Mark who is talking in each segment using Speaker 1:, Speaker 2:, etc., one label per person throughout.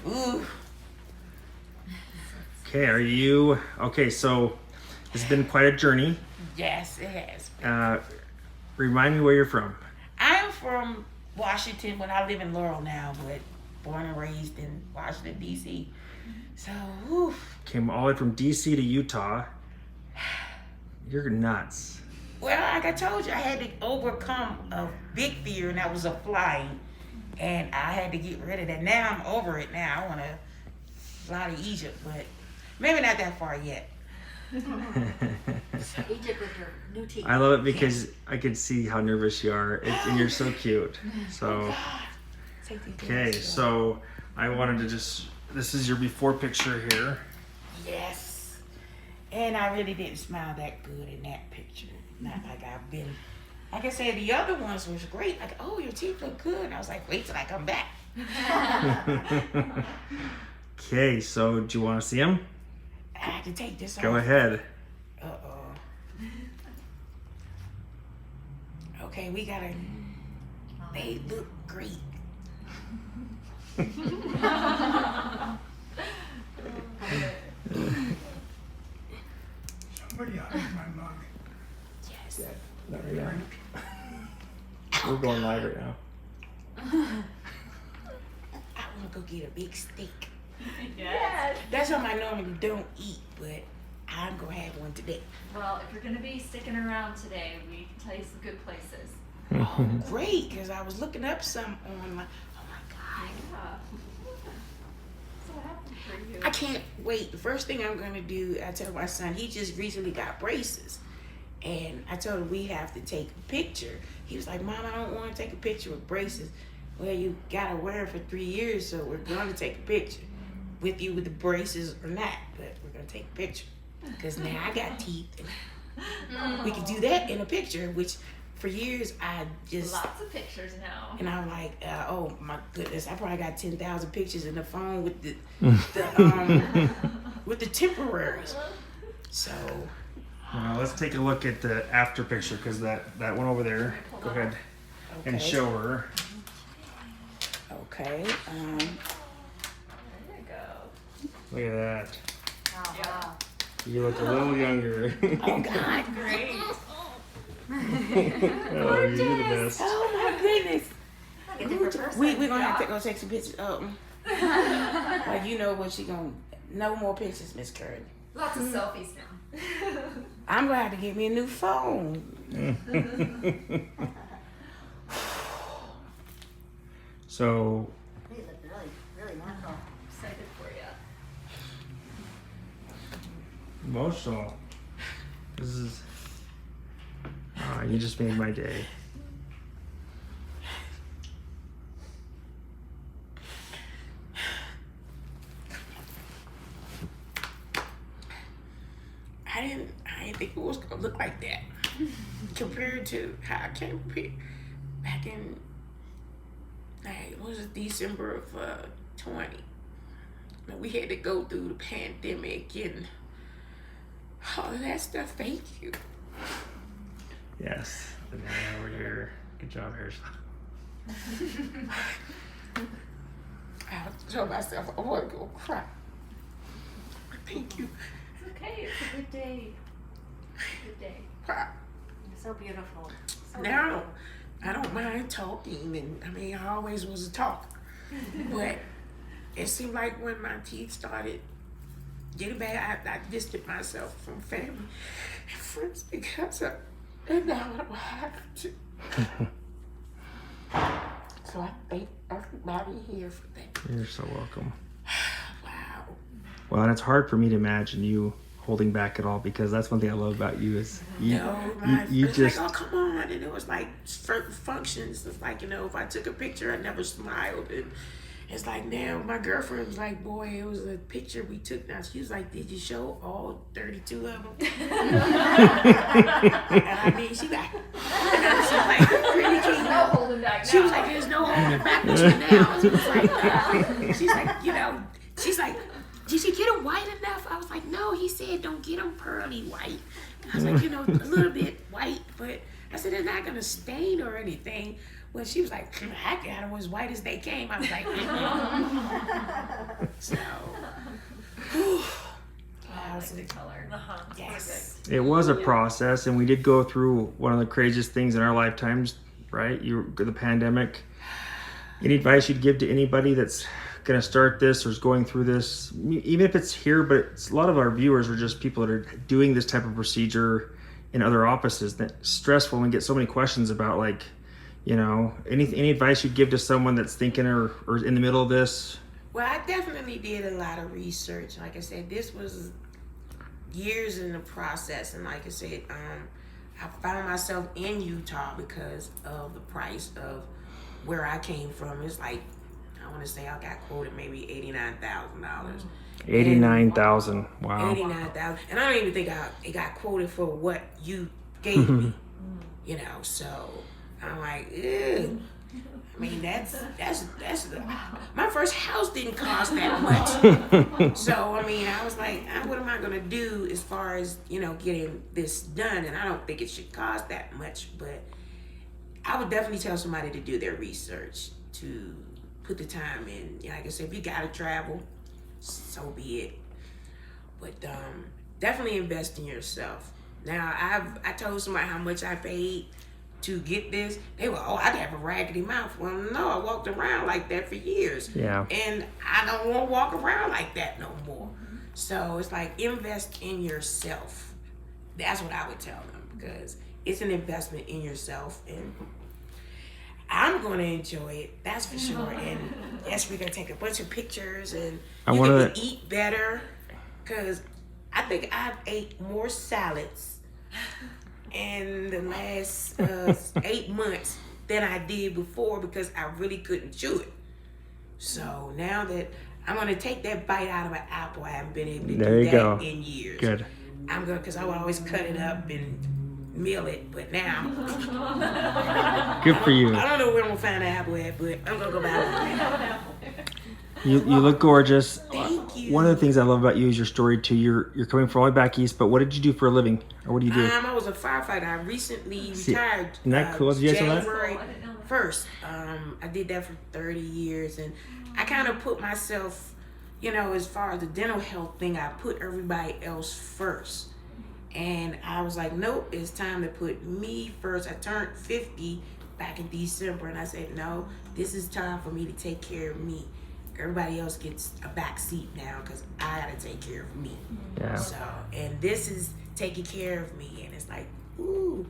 Speaker 1: Ooh.
Speaker 2: Okay, okay, so it's been quite a journey.
Speaker 1: Yes, it has.
Speaker 2: Remind me where you're from.
Speaker 1: I am from Washington, but I live in Laurel now, but born and raised in Washington, D.C. So, whew.
Speaker 2: Came all the way from D.C. to Utah. You're nuts.
Speaker 1: Well, like I told you, I had to overcome a big fear, and that was of flying. And I had to get rid of that. Now I'm over it now. I want to fly to Egypt, but maybe not that far yet.
Speaker 3: Egypt with your new teeth.
Speaker 2: I love it because I can see how nervous you are, and you're so cute. So, okay, so I wanted to this is your before picture here.
Speaker 1: Yes. And I really didn't smile that good in that picture. Not like I've been. Like I said, the other ones was great. Like, oh, your teeth look good. I was like, wait till I come back.
Speaker 2: Okay, so do you want to see them?
Speaker 1: I can take this off.
Speaker 2: Go ahead.
Speaker 1: Uh-oh. Okay, we gotta. They look great.
Speaker 4: Somebody hide my mug.
Speaker 1: Yes.
Speaker 2: Yeah, not right now. We're going live right now.
Speaker 1: I want to go get a big steak.
Speaker 5: Yes.
Speaker 1: That's something I normally don't eat, but I'm going to have one today.
Speaker 5: Well, if you're going to be sticking around today, we can tell you some good places.
Speaker 1: Oh, great, because I was looking up some on my... Oh, my God.
Speaker 5: Yeah. So what happened for you?
Speaker 1: I can't wait. The first thing I'm going to do, I tell my son, he just recently got braces. And I told him we have to take a picture. He was like, Mom, I don't want to take a picture with braces. Well, you got to wear it for 3 years, so we're going to take a picture with you with the braces or not. But we're going to take a picture because now I got teeth. And we can do that in a picture, which for years I just...
Speaker 5: Lots of pictures now.
Speaker 1: And I'm like, oh my goodness, I probably got 10,000 pictures in the phone with the with the temporaries. So...
Speaker 2: Let's take a look at the after picture because that one over there. Go ahead and show her.
Speaker 1: Okay.
Speaker 5: There you go.
Speaker 2: Look at that.
Speaker 3: Oh, wow.
Speaker 2: You look a little younger.
Speaker 1: Oh God.
Speaker 5: Great.
Speaker 2: Oh, you're the best.
Speaker 1: Oh my goodness.
Speaker 3: Like a different person.
Speaker 1: We're gonna have to go take some pictures. Like you know what she gonna? No more pictures, Miss Curry.
Speaker 5: Lots of selfies now.
Speaker 1: I'm gonna have to get me a new phone.
Speaker 2: So.
Speaker 3: They look really, really natural.
Speaker 5: Excited for you.
Speaker 2: Emotional. This is. Oh, you just made my day.
Speaker 1: I didn't think it was gonna look like that compared to how I came here back in December of 20. And we had to go through the pandemic and all of that stuff. Thank you.
Speaker 2: Yes. The man over here. Good job, hairstyle.
Speaker 1: I told myself I want to go cry. Thank you.
Speaker 5: It's okay. It's a good day. Good day.
Speaker 1: Cry.
Speaker 3: You're so beautiful. So
Speaker 1: Now,
Speaker 3: beautiful.
Speaker 1: I don't mind talking, and I mean, I always was a talker. But it seemed like when my teeth started getting bad, I distanced myself from family and friends because of, and now I don't have to. So I thank everybody here for that.
Speaker 2: You're so welcome.
Speaker 1: Wow.
Speaker 2: Well, and it's hard for me to imagine you holding back at all because that's one thing I love about you is you, you
Speaker 1: it's
Speaker 2: just
Speaker 1: like, oh, come on. And it was like certain functions. It's like, you know, if I took a picture, I never smiled. And it's like now my girlfriend was like, boy, it was a picture we took. Now she was like, did you show all 32 of them? And I mean, she like, really can't
Speaker 5: No holding back now.
Speaker 1: She was like, there's no holding back with you now. She was like, she's like, you know, she's like, did you get them white enough? I was like, no, he said don't get them pearly white. I was like, you know, a little bit white, but I said, they're not going to stain or anything. Well, she was like, I got them as white as they came. I was like, So,
Speaker 5: I like the color.
Speaker 1: yes.
Speaker 2: It was a process, and we did go through one of the craziest things in our lifetimes, right? The pandemic. Any advice you'd give to anybody that's going to start this or is going through this, even if it's here, but a lot of our viewers are just people that are doing this type of procedure in other offices. That's stressful and get so many questions about, like, you know, any advice you'd give to someone that's thinking or in the middle of this?
Speaker 1: Well, I definitely did a lot of research. Like I said, this was years in the process, and like I said, I found myself in Utah because of the price of where I came from. It's like, I want to say I got quoted maybe $89,000.
Speaker 2: 89,000. Wow.
Speaker 1: 89,000, and I don't even think it got quoted for what you gave me. You know, so I'm like, ew. I mean, that's my first house didn't cost that much. So I mean, I was like, what am I gonna do as far as, you know, getting this done? And I don't think it should cost that much, but I would definitely tell somebody to do their research, to put the time in. Like I said, if you gotta travel, so be it. But definitely invest in yourself. Now, I told somebody how much I paid to get this. They were, oh, I'd have a raggedy mouth. Well, no, I walked around like that for years.
Speaker 2: Yeah.
Speaker 1: And I don't want to walk around like that no more. So it's like, invest in yourself. That's what I would tell them, because it's an investment in yourself, and I'm going to enjoy it, that's for sure. And yes, we're going to take a bunch of pictures, and you can eat better, because I think I've ate more salads in the last 8 months than I did before, because I really couldn't chew it. So now that I'm going to take that bite out of an apple, I haven't been able to do that in years.
Speaker 2: Good.
Speaker 1: I'm going to, because I would always cut it up and meal it, but now
Speaker 2: Good for you.
Speaker 1: I don't know where I'm gonna find an apple at, but I'm gonna go buy one.
Speaker 2: You look gorgeous.
Speaker 1: Thank you.
Speaker 2: One of the things I love about you is your story too. You're coming from all the way back east, but what did you do for a living, or what do you do?
Speaker 1: I was a firefighter. I recently retired.
Speaker 2: Isn't that cool? Did you guys know that?
Speaker 1: January 1st. I did that for 30 years, and I kind of put myself, you know, as far as the dental health thing, I put everybody else first. And I was like, nope, it's time to put me first. I turned 50 back in December, and I said, no, this is time for me to take care of me. Everybody else gets a back seat now, because I gotta take care of me.
Speaker 2: Yeah.
Speaker 1: So, and this is taking care of me, and it's like, ooh,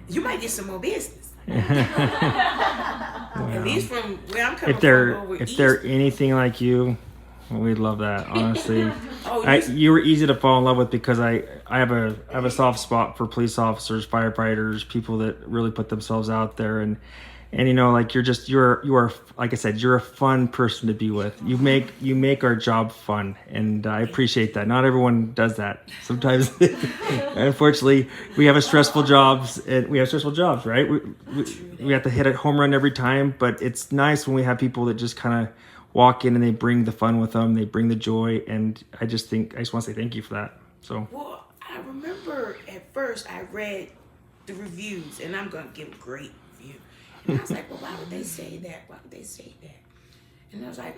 Speaker 1: you might get some more business. At least from where I'm coming from over
Speaker 2: if
Speaker 1: east.
Speaker 2: they're anything like you, we'd love that, honestly.
Speaker 1: Oh,
Speaker 2: You were easy to fall in love with, because I have a soft spot for police officers, firefighters, people that really put themselves out there, and you know, like, you are, like I said, you're a fun person to be with. You make our job fun, and I appreciate that. Not everyone does that. Sometimes, unfortunately, we have stressful jobs, right? We have to hit a home run every time, but it's nice when we have people that just kind of walk in and they bring the fun with them, they bring the joy, and I just want to say thank you for that. So.
Speaker 1: Well, I remember at first I read the reviews, and I'm gonna give a great review. And I was like, well, why would they say that? Why would they say that? And I was like,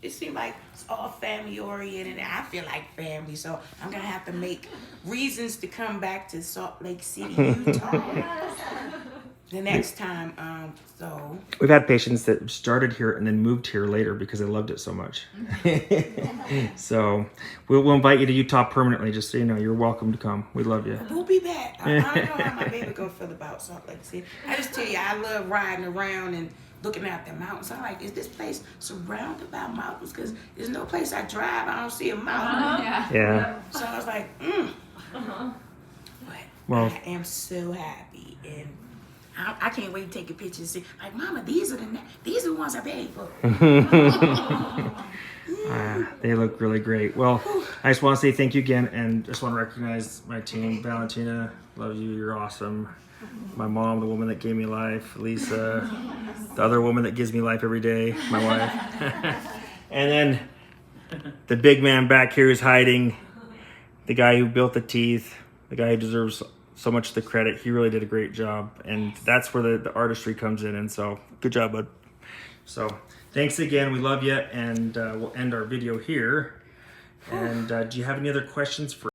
Speaker 1: it seemed like it's all family oriented, and I feel like family, so I'm gonna have to make reasons to come back to Salt Lake City, Utah. The next time, so
Speaker 2: we've had patients that started here and then moved here later because they loved it so much. So we'll invite you to Utah permanently, just so you know. You're welcome to come. We love you.
Speaker 1: We'll be back. I don't know how my baby gonna feel about Salt Lake City. I just tell you, I love riding around and looking at the mountains. I'm like, is this place surrounded by mountains? Because there's no place I drive, I don't see a mountain.
Speaker 2: Yeah.
Speaker 1: So I was like, But
Speaker 2: Well,
Speaker 1: I am so happy, and I can't wait to take a picture and see, like, Mama, these are the ones I paid for.
Speaker 2: They look really great. Well, I just want to say thank you again, and just want to recognize my team. Valentina, love you. You're awesome. My mom, the woman that gave me life. Lisa, the other woman that gives me life every day, my wife. And then the big man back here is hiding, the guy who built the teeth, the guy who deserves so much of the credit. He really did a great job, and that's where the artistry comes in. And so, good job, bud. So, Thanks again. We love you, and we'll end our video here. And do you have any other questions for